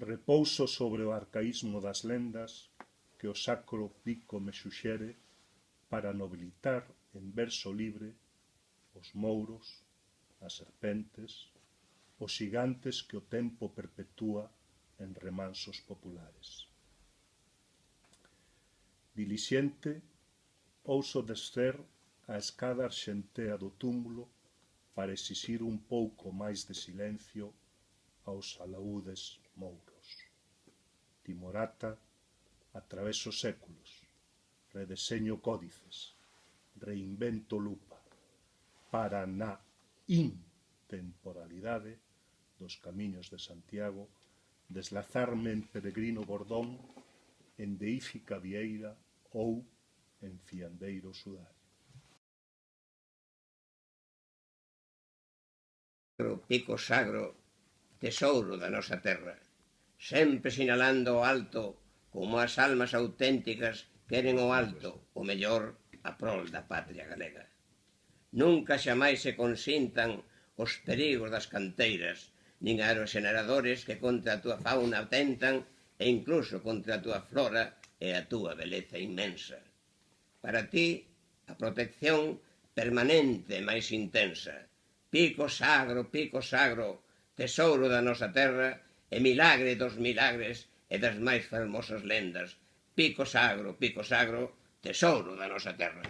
repouso sobre o arcaísmo das lendas que o sacro pico me suxere para nobilitar en verso libre os mouros, as serpentes, os xigantes que o tempo perpetúa en remansos populares. Dilixente, ouso descer a escada arxentea do túmulo para exixir un pouco máis de silencio aos alaúdes mouros. Timorata atraveso séculos, redeseño códices, reinvento lupa, para na intemporalidade dos camiños de Santiago deslazarme en peregrino bordón, en deífica vieira ou en fiandeiro sudar. Pico sagro, tesouro da nosa terra, sempre sinalando o alto como as almas auténticas queren o alto, o mellor, a prol da patria galega. Nunca xamais se consintan os perigos das canteiras, nin aeroxeneradores que contra a túa fauna atentan e incluso contra a túa flora e a túa beleza inmensa. Para ti, a protección permanente e máis intensa. Pico sagro, tesouro da nosa terra e milagre dos milagres e das máis fermosas lendas. Pico sagro, tesouro da nosa terra.